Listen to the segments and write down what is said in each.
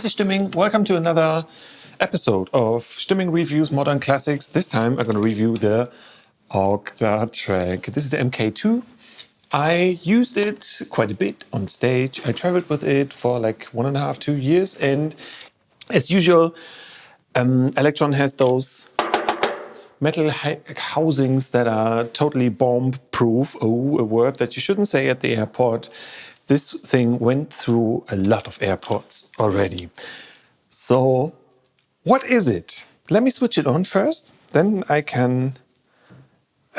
is Stimming. Welcome to another episode of Stimming Reviews Modern Classics. This time I'm going to review the Octatrack. This is the MKII. I used it quite a bit on stage. I traveled with it for like 1.5, 2 years. And as usual, Elektron has those metal housings that are totally bomb-proof. Oh, a word that you shouldn't say at the airport. This thing went through a lot of airports already. So, what is it? Let me switch it on first, then I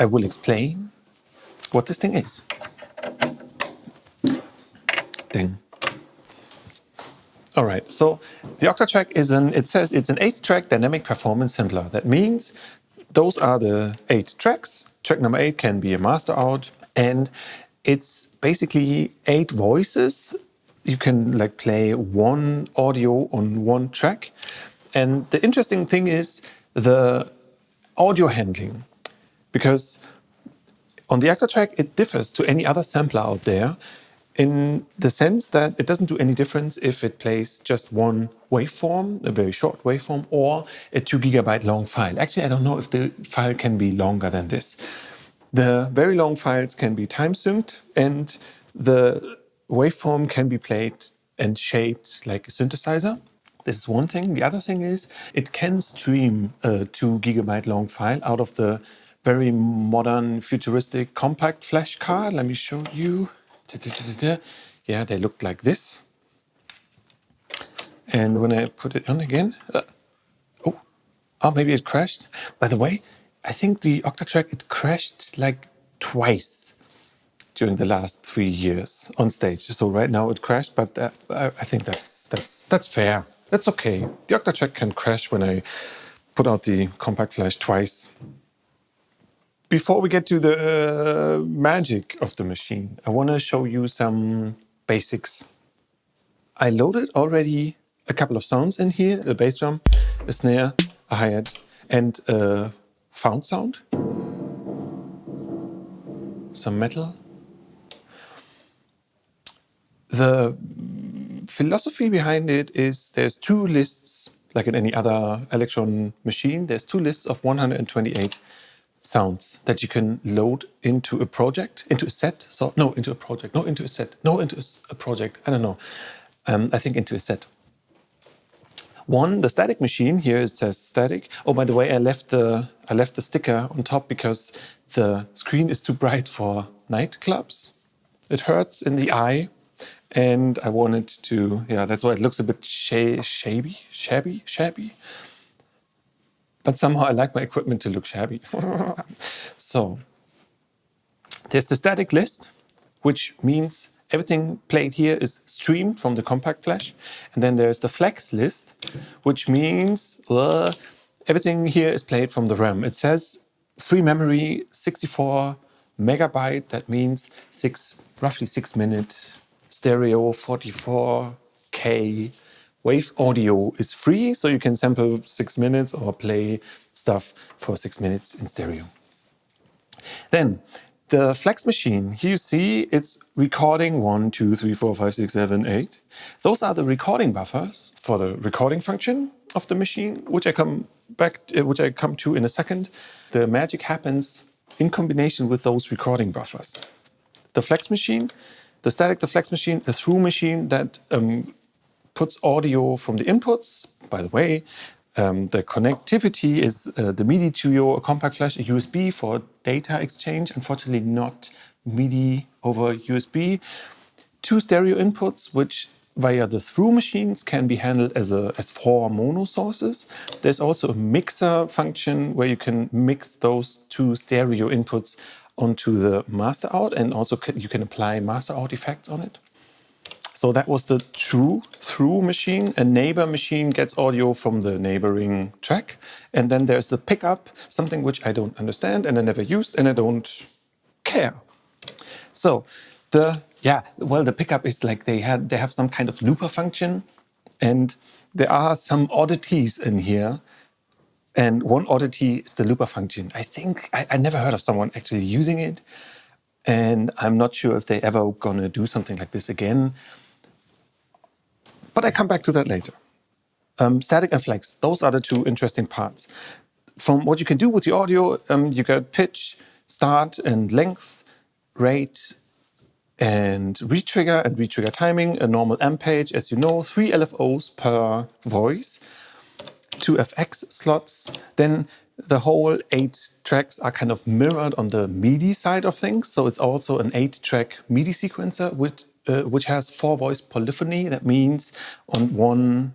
will explain what this thing is. Ding. All right, so the Octatrack it says it's an 8-track dynamic performance sampler. That means those are the 8 tracks. Track number 8 can be a master out, and it's basically 8 voices. You can like play one audio on one track. And the interesting thing is the audio handling, because on the Octatrack it differs to any other sampler out there in the sense that it doesn't do any difference if it plays just one waveform, a very short waveform, or a 2 GB long file. Actually, I don't know if the file can be longer than this. The very long files can be time synced, and the waveform can be played and shaped like a synthesizer. This is one thing. The other thing is it can stream a 2 GB long file out of the very modern, futuristic compact flash card. Let me show you. Yeah, they look like this. And when I put it on again, maybe it crashed. By the way, I think the Octatrack, it crashed like twice during the last 3 years on stage. So right now it crashed, but I think that's fair. That's okay. The Octatrack can crash when I put out the compact flash twice. Before we get to the magic of the machine, I want to show you some basics. I loaded already a couple of sounds in here, a bass drum, a snare, a hi-hat, and a found sound. Some metal. The philosophy behind it is there's 2 lists, like in any other Elektron machine, there's 2 lists of 128 sounds that you can load into a project, into a set. So, no, into a project, no, into a set, no, into a project. I don't know. I think into a set. One, the static machine, here it says static. Oh, by the way, I left the sticker on top because the screen is too bright for nightclubs. It hurts in the eye, and I wanted to, that's why it looks a bit shabby. But somehow I like my equipment to look shabby. So, there's the static list, which means everything played here is streamed from the compact flash. And then there's the flex list, which means everything here is played from the RAM. It says free memory, 64 megabyte. That means roughly 6 minutes. Stereo, 44K. Wave audio is free, so you can sample 6 minutes or play stuff for 6 minutes in stereo. Then, the flex machine, here you see it's recording 1, 2, 3, 4, 5, 6, 7, 8. Those are the recording buffers for the recording function of the machine, which I come to in a second. The magic happens in combination with those recording buffers. The flex machine, the flex machine, a through machine that puts audio from the inputs. By the way, the connectivity is the MIDI to your compact flash, a USB for data exchange. Unfortunately, not MIDI over USB. 2 stereo inputs, which via the through machines can be handled as 4 mono sources. There's also a mixer function where you can mix those 2 stereo inputs onto the master out, and also you can apply master out effects on it. So that was the true through machine. A neighbor machine gets audio from the neighboring track. And then there's the pickup, something which I don't understand and I never used and I don't care. So the pickup is like they have some kind of looper function, and there are some oddities in here. And one oddity is the looper function. I think I never heard of someone actually using it. And I'm not sure if they ever gonna do something like this again. But I come back to that later. Static and flex, those are the two interesting parts. From what you can do with the audio, you get pitch, start and length, rate, and retrigger timing, a normal amp page, as you know, 3 LFOs per voice, 2 FX slots. Then the whole 8 tracks are kind of mirrored on the MIDI side of things. So it's also an 8-track MIDI sequencer, which has 4-voice polyphony. That means on one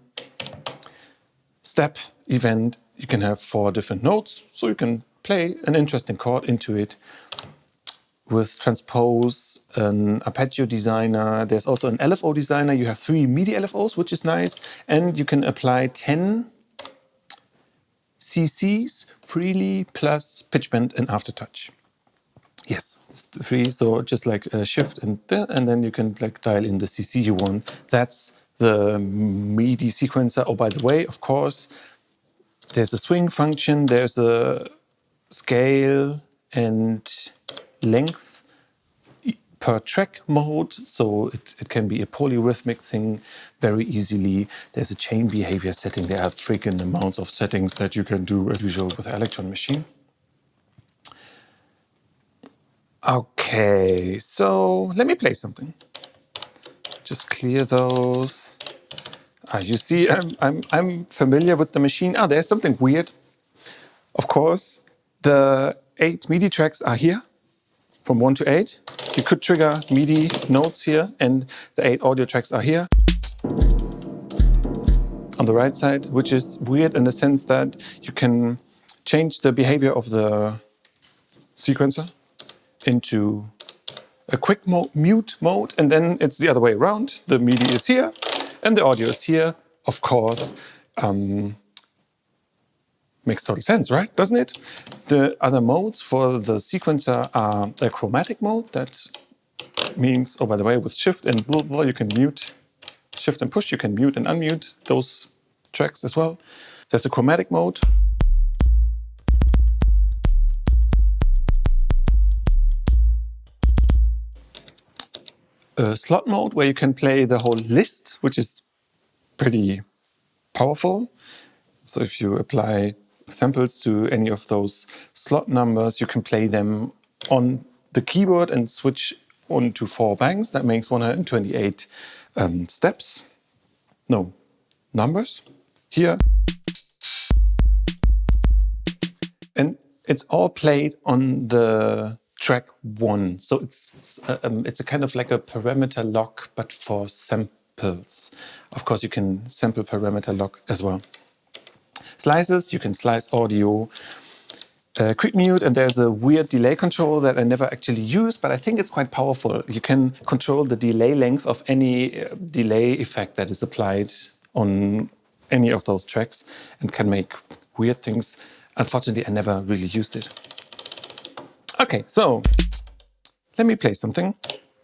step event, you can have 4 different notes. So you can play an interesting chord into it. With transpose, an arpeggio designer, there's also an LFO designer. You have 3 MIDI LFOs, which is nice. And you can apply 10 CCs freely plus pitch bend and aftertouch. Yes, it's 3. So just like shift and then you can like dial in the CC you want. That's the MIDI sequencer. Oh, by the way, of course, there's a swing function. There's a scale and length per track mode, so it can be a polyrhythmic thing very easily. There's a chain behavior setting. There are freaking amounts of settings that you can do, as we showed with the Elektron machine. Okay, so let me play something. Just clear those. You see, I'm familiar with the machine. There's something weird. Of course, the 8 MIDI tracks are here. From 1 to 8, you could trigger MIDI notes here, and the 8 audio tracks are here on the right side, which is weird in the sense that you can change the behavior of the sequencer into a quick mute mode, and then it's the other way around. The MIDI is here, and the audio is here. Of course, makes total sense, right? Doesn't it? The other modes for the sequencer are a chromatic mode. That means, oh, by the way, with shift and blah, blah, you can mute, shift and push, you can mute and unmute those tracks as well. There's a chromatic mode. A slot mode where you can play the whole list, which is pretty powerful. So if you apply samples to any of those slot numbers, you can play them on the keyboard and switch on to 4 banks. That makes 128 numbers here. And it's all played on the track 1. So it's a kind of like a parameter lock, but for samples. Of course, you can sample parameter lock as well. Slices, you can slice audio, quick mute, and there's a weird delay control that I never actually use, but I think it's quite powerful. You can control the delay length of any delay effect that is applied on any of those tracks and can make weird things. Unfortunately, I never really used it. Okay, so let me play something.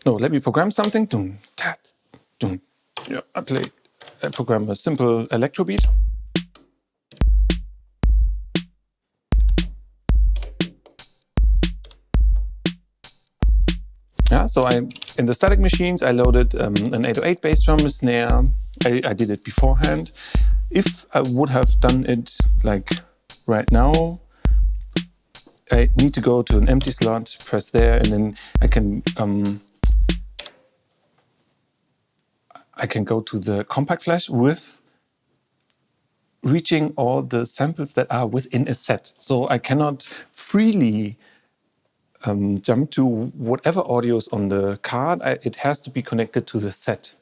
No, let me program something. Yeah, I program a simple electro beat. Yeah, so in the static machines, I loaded an 808 bass drum, a snare. I did it beforehand. If I would have done it like right now, I need to go to an empty slot, press there, and then I can go to the compact flash with reaching all the samples that are within a set. So I cannot freely jump to whatever audio is on the card. It has to be connected to the set,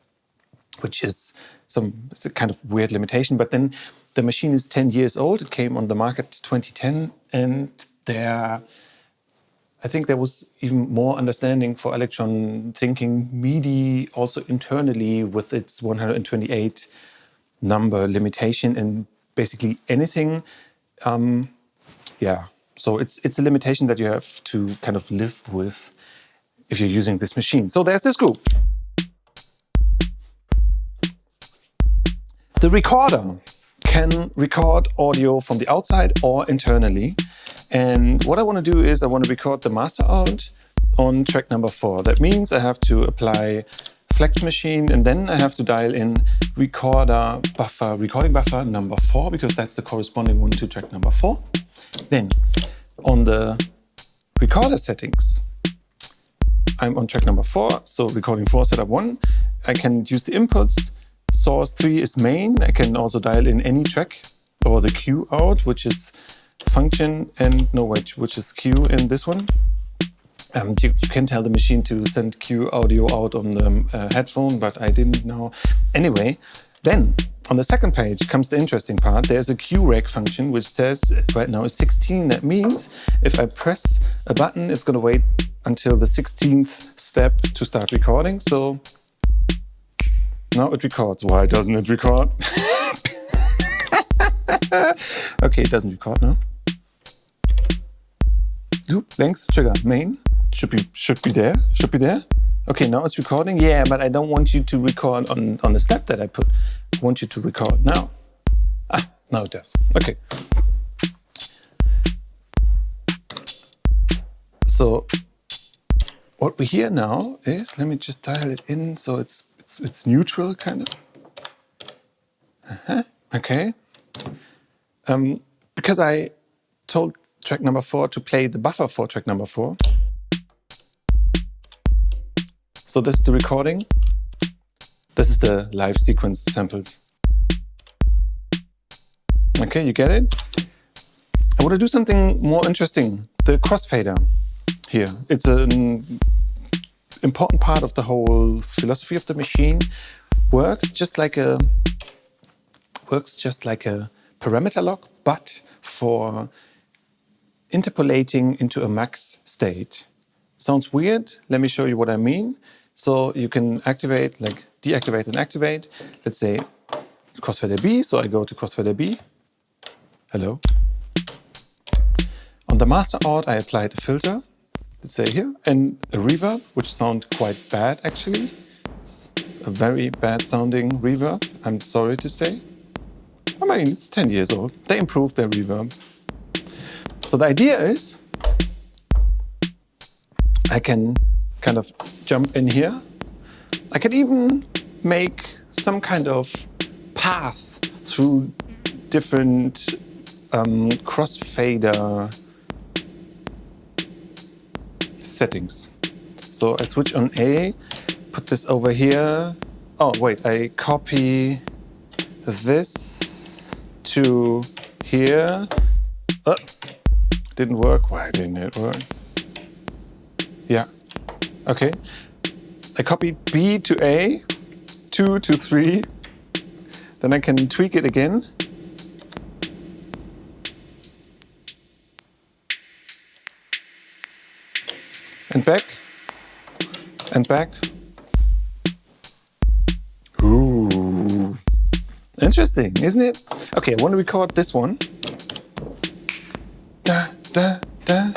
which is it's a kind of weird limitation. But then the machine is 10 years old. It came on the market 2010, and I think there was even more understanding for Elektron thinking MIDI also internally with its 128 number limitation and basically anything. So it's a limitation that you have to kind of live with if you're using this machine. So there's this group. The recorder can record audio from the outside or internally. And what I want to do is I want to record the master out on track number 4. That means I have to apply flex machine, and then I have to dial in recorder buffer, recording buffer number 4, because that's the corresponding one to track number 4. Then on the recorder settings, I'm on track number 4, so recording 4, setup 1. I can use the inputs. Source 3 is main. I can also dial in any track, or the Q out, which is function, and no, which is Q in this one. You can tell the machine to send Q audio out on the headphone, but I didn't know. Anyway, then on the second page comes the interesting part. There's a Q rec function which says right now it's 16. That means if I press a button, it's going to wait until the 16th step to start recording. So now it records. Why doesn't it record? Okay, it doesn't record now. Loop, length, trigger, main. Should be there. Okay, now it's recording. Yeah, but I don't want you to record on the step that I put. I want you to record now. Now it does. Okay. So what we hear now is, let me just dial it in so it's neutral kind of. Okay. Because I told track number 4 to play the buffer for track number 4. So this is the recording. This is the live sequence samples. Okay, you get it? I want to do something more interesting. The crossfader here. It's an important part of the whole philosophy of the machine. Works just like a parameter lock, but for interpolating into a max state. Sounds weird. Let me show you what I mean. So you can activate, like deactivate and activate. Let's say crossfader B. So I go to crossfader B. Hello. On the master out, I applied a filter. Let's say here, and a reverb, which sounds quite bad actually. It's a very bad sounding reverb, I'm sorry to say. I mean, it's 10 years old. They improved their reverb. So the idea is, I can kind of jump in here. I can even make some kind of path through different crossfader settings. So I switch on A, put this over here. Oh wait, I copy this to here. Didn't work. Why didn't it work? Yeah. Okay. I copy B to A, 2 to 3. Then I can tweak it again. And back. And back. Ooh. Interesting, isn't it? Okay, I want to record this one. Da, da, da.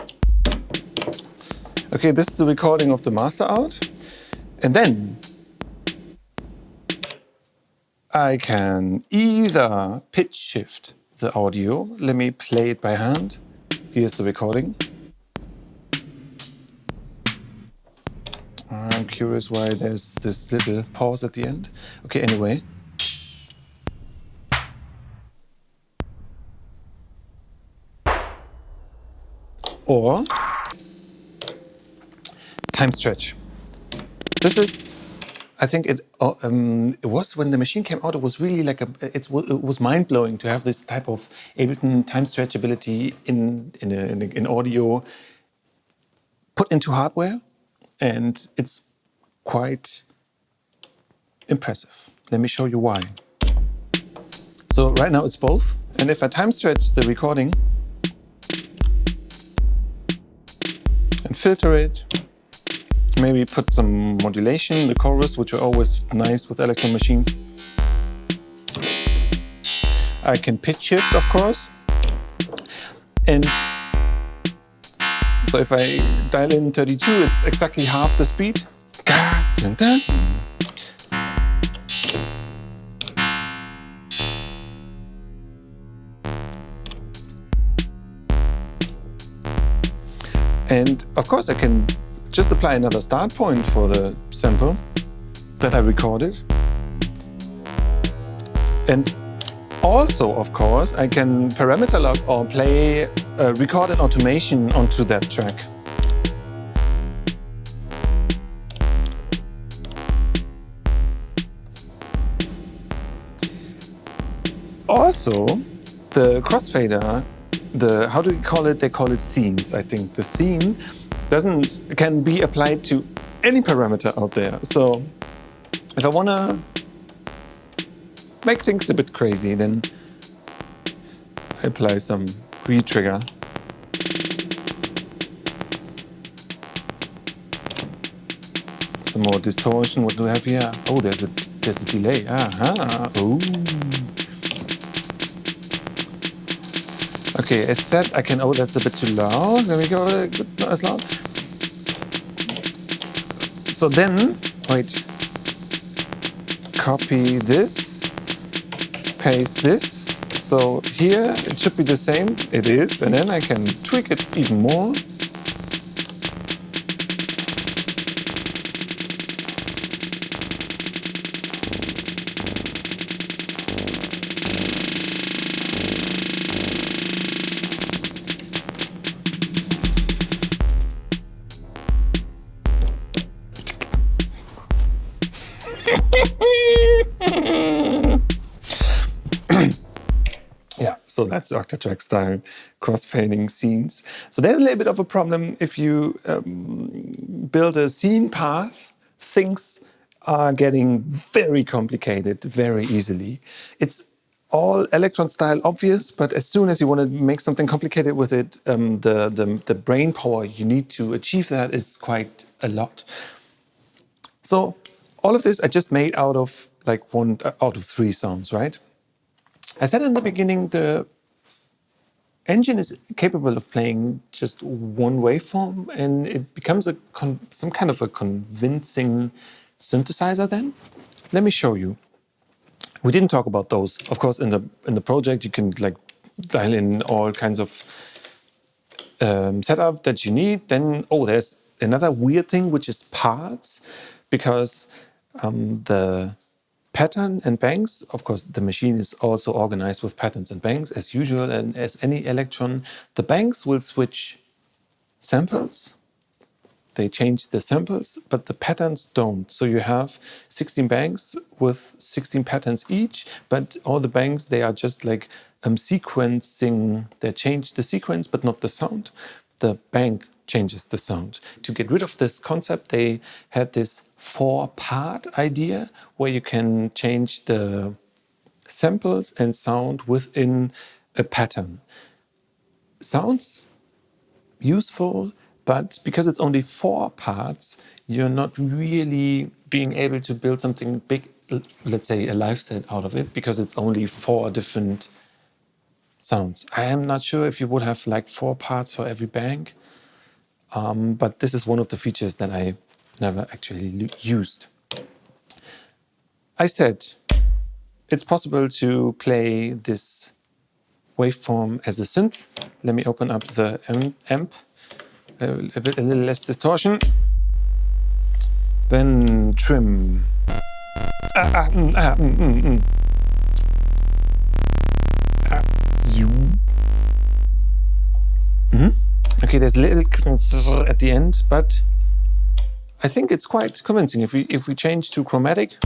Okay, this is the recording of the master out. And then I can either pitch shift the audio. Let me play it by hand. Here's the recording. I'm curious why there's this little pause at the end. Okay, anyway. Or time stretch. This is, I think it was when the machine came out. It was really like it was mind blowing to have this type of Ableton time stretch ability in audio put into hardware, and it's quite impressive. Let me show you why. So right now it's both, and if I time stretch the recording and filter it, maybe put some modulation in the chorus, which are always nice with Elektron machines. I can pitch shift, of course. And so if I dial in 32, it's exactly half the speed. And of course I can just apply another start point for the sample that I recorded. And also, of course, I can parameter log or play record an automation onto that track. Also, the crossfader, how do you call it? They call it scenes, I think. The scene can be applied to any parameter out there. So if I want to make things a bit crazy, then I apply some re-trigger. Some more distortion. What do I have here? Oh, there's a delay. Aha. Oh. Okay, as said, I can. Oh, that's a bit too loud. There we go. Not as loud. So then, wait. Copy this. Paste this. So here it should be the same. It is, and then I can tweak it even more. Yeah, so that's Octatrack style crossfading scenes. So there's a little bit of a problem if you build a scene path. Things are getting very complicated very easily. It's all Elektron style obvious, but as soon as you want to make something complicated with it, the brain power you need to achieve that is quite a lot. So all of this I just made out of like one out of three sounds, right? I said in the beginning the engine is capable of playing just one waveform, and it becomes some kind of a convincing synthesizer then. Let me show you. We didn't talk about those. Of course, in the project you can like dial in all kinds of setup that you need. Then, oh, there's another weird thing, which is parts, because the pattern and banks, of course, the machine is also organized with patterns and banks as usual, and as any Elektron, the banks will switch samples. They change the samples, but the patterns don't. So you have 16 banks with 16 patterns each, but all the banks, they are just like sequencing. They change the sequence, but not the sound. The bank changes the sound. To get rid of this concept, they had this 4-part idea where you can change the samples and sound within a pattern. Sounds useful, but because it's only 4 parts, you're not really being able to build something big, let's say a live set out of it, because it's only 4 different sounds. I am not sure if you would have like 4 parts for every bank, but this is one of the features that I never actually used. I said it's possible to play this waveform as a synth. Let me open up the amp. A little less distortion. Then trim. Okay, there's a little at the end, but I think it's quite convincing. If we change to chromatic.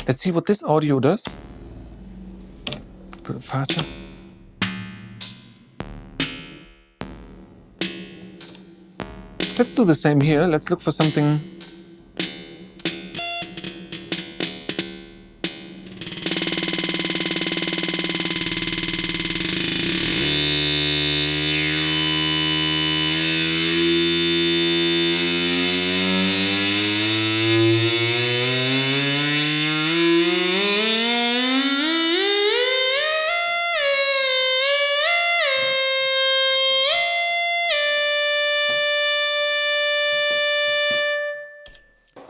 Let's see what this audio does. Put it faster. Let's do the same here. Let's look for something.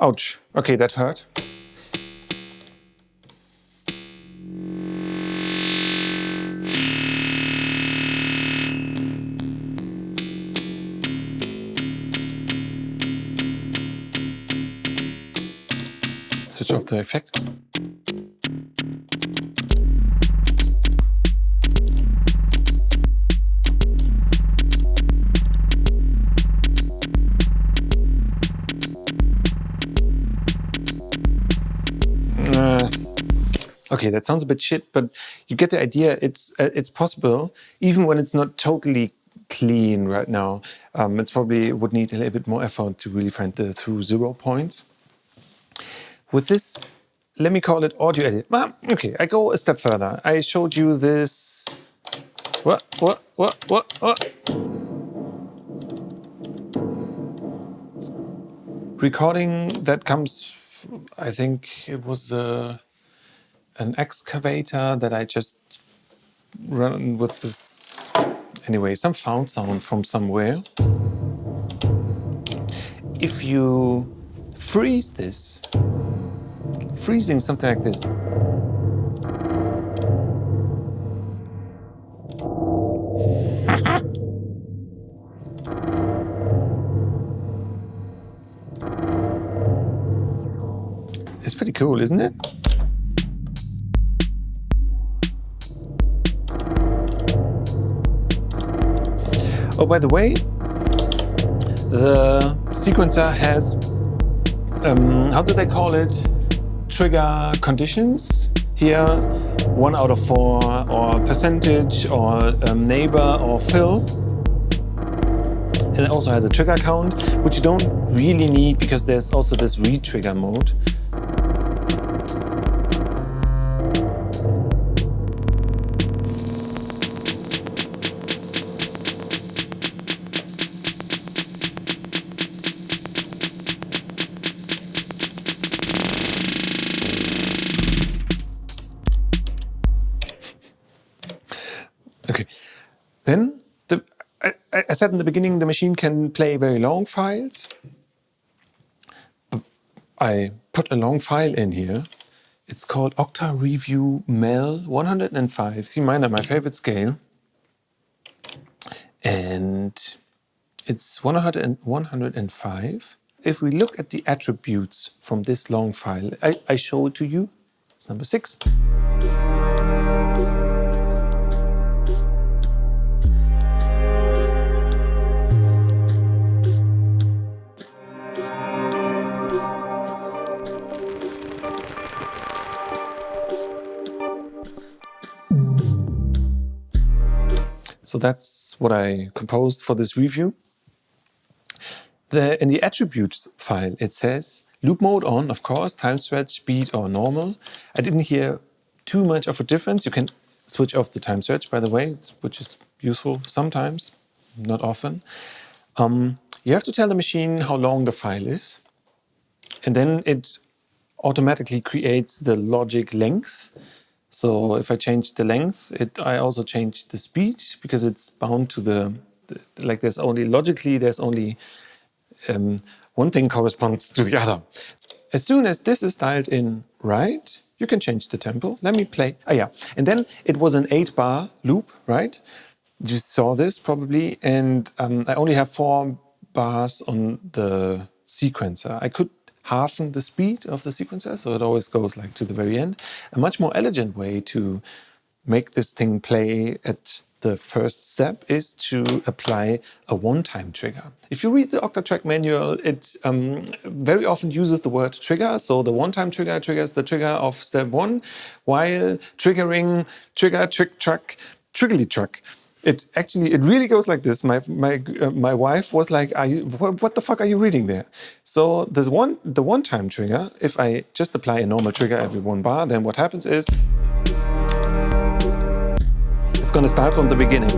Ouch. Okay, that hurt. switch off the effect. Okay, that sounds a bit shit, but you get the idea. It's possible, even when it's not totally clean right now. It's probably would need a little bit more effort to really find the true 0 points. With this, let me call it audio edit. Okay, I go a step further. I showed you this. What? Recording that comes. I think it was an excavator that I just run with this. Anyway, some found sound from somewhere. If you freeze this, freezing something like this, it's pretty cool, isn't it? Oh, by the way, the sequencer has, how do they call it? Trigger conditions. Here, 1 out of 4, or percentage, or neighbor, or fill. And it also has a trigger count, which you don't really need because there's also this re-trigger mode. Okay, then I said in the beginning the machine can play very long files. I put a long file in here. It's called Octa Review Mel 105, C minor, my favorite scale. And it's 105. If we look at the attributes from this long file, I show it to you. It's number 6. So that's what I composed for this review. In the attributes file, it says loop mode on, of course, time stretch, beat, or normal. I didn't hear too much of a difference. You can switch off the time stretch, by the way, which is useful sometimes, not often. You have to tell the machine how long the file is, and then it automatically creates the logic length. So if I change the length, I also change the speed because it's bound to like there's only one thing corresponds to the other. As soon as this is dialed in right, you can change the tempo. Let me play. And then it was an 8-bar loop, right? You saw this probably, and I only have 4 bars on the sequencer. I could halven the speed of the sequencer, so it always goes like to the very end. A much more elegant way to make this thing play at the first step is to apply a one-time trigger. If you read the Octatrack manual, it very often uses the word trigger. So the one-time trigger triggers the trigger of step 1, while triggering trigger, trick, truck, triggly truck. It really goes like this. My wife was like, what the fuck are you reading there? So the one-time trigger, if I just apply a normal trigger every 1 bar, then what happens is it's going to start from the beginning.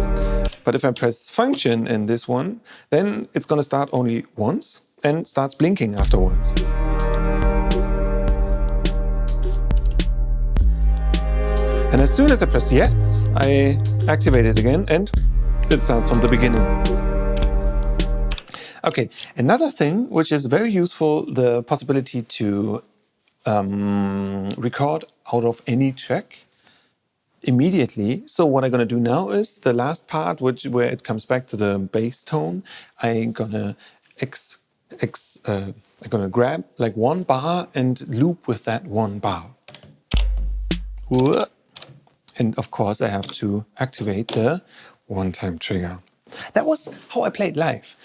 But if I press function in this one, then it's going to start only once and starts blinking afterwards. And as soon as I press yes, I activate it again and it starts from the beginning. Okay, another thing which is very useful, the possibility to record out of any track immediately. So what I'm going to do now is the last part, where it comes back to the bass tone, I'm going to I'm gonna grab like one bar and loop with that one bar. And of course I have to activate the one-time trigger. That was how I played live.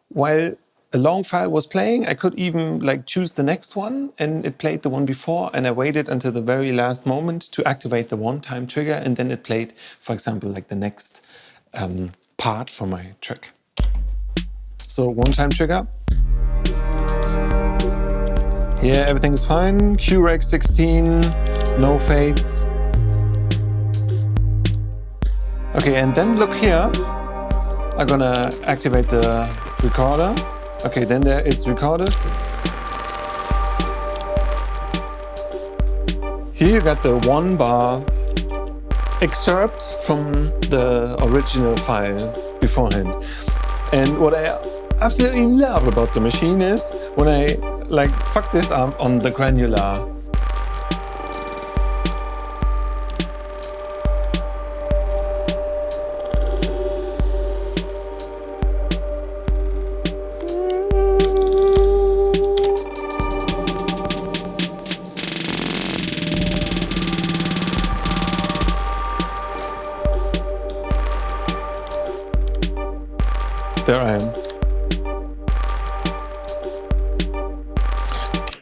While a long file was playing, I could even like choose the next one and it played the one before, and I waited until the very last moment to activate the one-time trigger, and then it played, for example, like the next part for my track. So one-time trigger. Here everything is fine. Q-Rec 16, no fades. Okay, and then look here. I'm gonna activate the recorder. Okay, then there it's recorded. Here you got the one bar excerpt from the original file beforehand. And what I absolutely love about the machine is when I like fuck this up on the granular. There I am.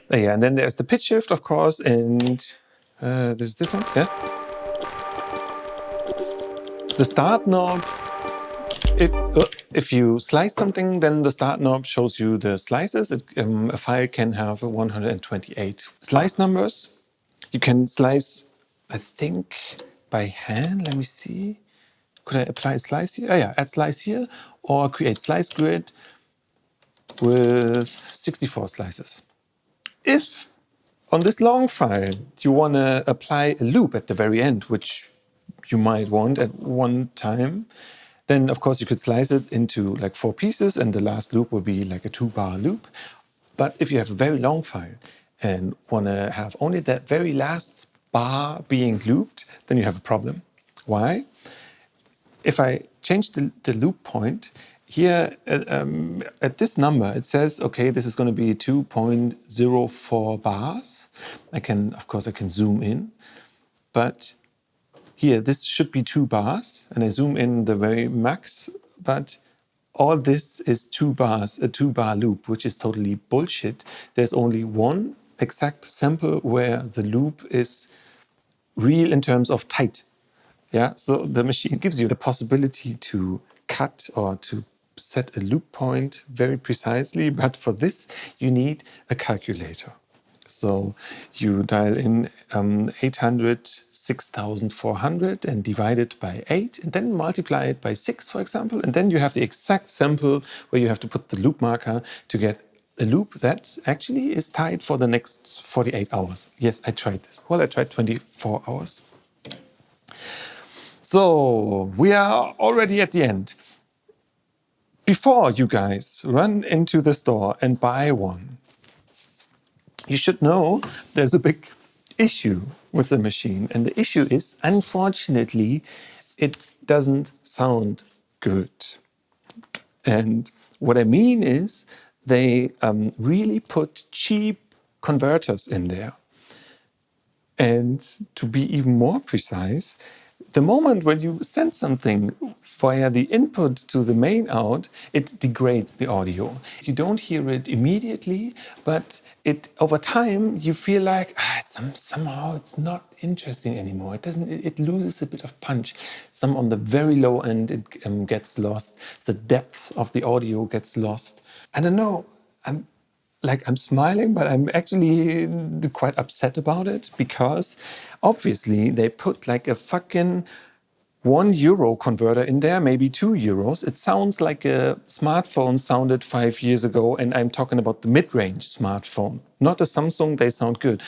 Yeah, and then there's the pitch shift, of course, and this one, yeah. The start knob. If you slice something, then the start knob shows you the slices. A file can have 128 slice numbers. You can slice, I think, by hand. Let me see. Could I apply a slice here? Oh yeah, add slice here, or create slice grid with 64 slices. If on this long file you want to apply a loop at the very end, which you might want at one time, then of course you could slice it into like 4 pieces and the last loop will be like a 2-bar loop. But if you have a very long file and want to have only that very last bar being looped, then you have a problem. Why? If I change the loop point, here at this number, it says, okay, this is going to be 2.04 bars. Of course, I can zoom in, but here, this should be 2 bars, and I zoom in the very max, but all this is 2 bars, a 2-bar loop, which is totally bullshit. There's only one exact sample where the loop is real in terms of tight. Yeah, so the machine gives you the possibility to cut or to set a loop point very precisely, but for this you need a calculator. So you dial in 800 6,400 and divide it by 8 and then multiply it by 6, for example, and then you have the exact sample where you have to put the loop marker to get a loop that actually is tied for the next 48 hours. Yes, I tried this. Well, I tried 24 hours. So we are already at the end. Before you guys run into the store and buy one, you should know there's a big issue with the machine. And the issue is, unfortunately, it doesn't sound good. And what I mean is they really put cheap converters in there. And to be even more precise, the moment when you send something via the input to the main out, it degrades the audio. You don't hear it immediately, but over time you feel like somehow it's not interesting anymore. It loses a bit of punch. Some on the very low end it gets lost. The depth of the audio gets lost. I don't know. I'm smiling, but I'm actually quite upset about it because obviously they put like a fucking €1 converter in there, maybe €2. It sounds like a smartphone sounded 5 years ago, and I'm talking about the mid-range smartphone, not a Samsung. They sound good.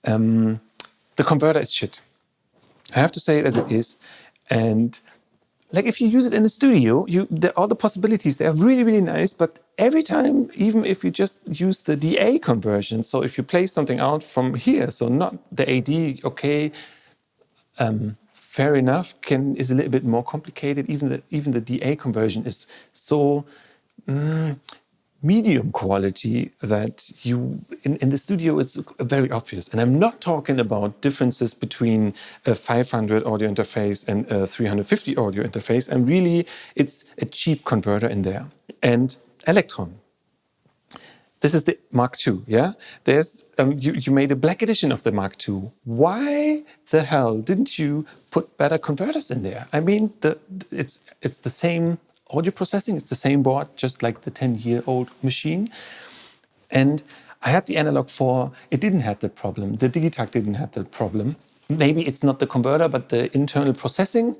The converter is shit. I have to say it as it is. And like if you use it in the studio, all the possibilities, they are really, really nice. But every time, even if you just use the DA conversion, so if you play something out from here, so not the AD, okay, fair enough, is a little bit more complicated. Even the DA conversion is so medium quality that you, in the studio, it's very obvious. And I'm not talking about differences between a 500 audio interface and a 350 audio interface. And really, it's a cheap converter in there. And Elektron. This is the Mark II, yeah? There's you made a black edition of the Mark II. Why the hell didn't you put better converters in there? I mean, it's the same audio processing, it's the same board, just like the 10-year-old machine. And I had the Analog 4, it didn't have that problem. The Digitakt didn't have that problem. Maybe it's not the converter, but the internal processing.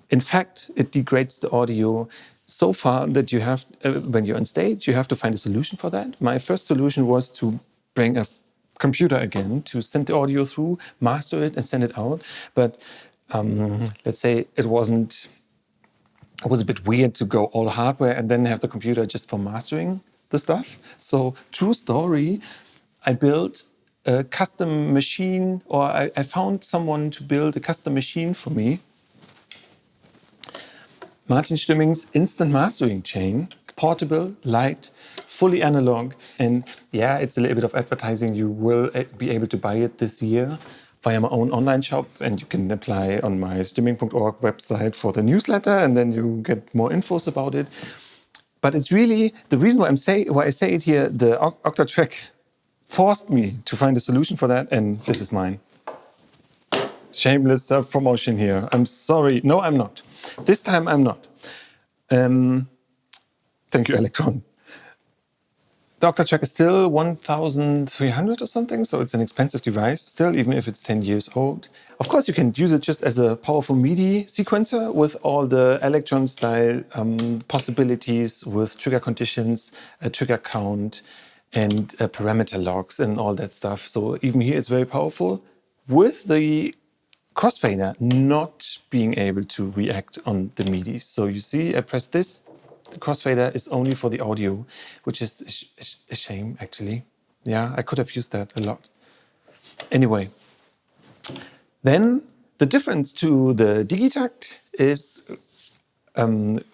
In fact, it degrades the audio so far that you have, when you're on stage, you have to find a solution for that. My first solution was to bring a computer again to send the audio through, master it, and send it out. But let's say it was a bit weird to go all hardware and then have the computer just for mastering the stuff. So, true story, I built a custom machine, or I found someone to build a custom machine for me. Martin Stimming's instant mastering chain, portable, light, fully analog. And yeah, it's a little bit of advertising. You will be able to buy it this year via my own online shop, and you can apply on my stimming.org website for the newsletter, and then you get more infos about it. But it's really the reason why I say it here. The Octatrack forced me to find a solution for that, and this is mine. Shameless self-promotion here. I'm sorry. No, I'm not. This time I'm not. Thank you, Elektron. The Octatrack is still 1,300 or something, so it's an expensive device still, even if it's 10 years old. Of course, you can use it just as a powerful MIDI sequencer with all the Elektron-style possibilities with trigger conditions, a trigger count, and parameter logs and all that stuff. So even here, it's very powerful with the crossfader not being able to react on the MIDI. So you see, I press this, the crossfader is only for the audio, which is a shame, actually. Yeah, I could have used that a lot. Anyway, then the difference to the Digitakt is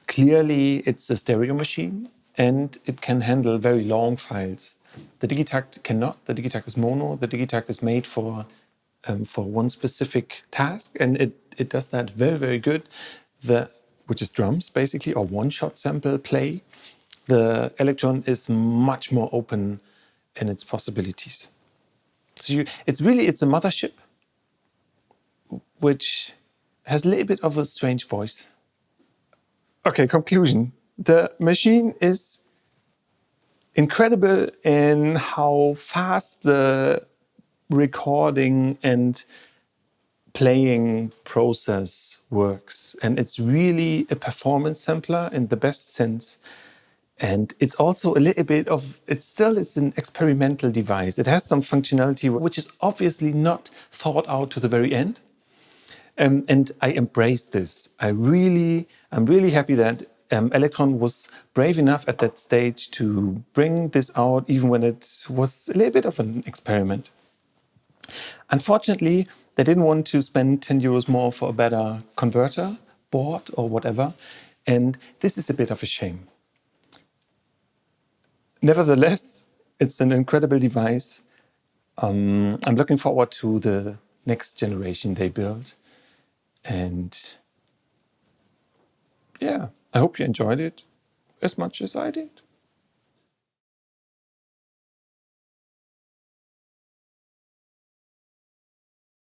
clearly it's a stereo machine and it can handle very long files. The Digitakt cannot. The Digitakt is mono. The Digitakt is made for one specific task, and it does that very, very good, which is drums, basically, or one-shot sample play. The Elektron is much more open in its possibilities. So it's a mothership, which has a little bit of a strange voice. Okay, conclusion. The machine is incredible in how fast the recording and playing process works. And it's really a performance sampler in the best sense. And it's also a little bit of, it's an experimental device. It has some functionality which is obviously not thought out to the very end. And I embrace this. I'm really happy that Elektron was brave enough at that stage to bring this out, even when it was a little bit of an experiment. Unfortunately, they didn't want to spend 10 euros more for a better converter board or whatever. And this is a bit of a shame. Nevertheless, it's an incredible device. I'm looking forward to the next generation they build. And yeah, I hope you enjoyed it as much as I did.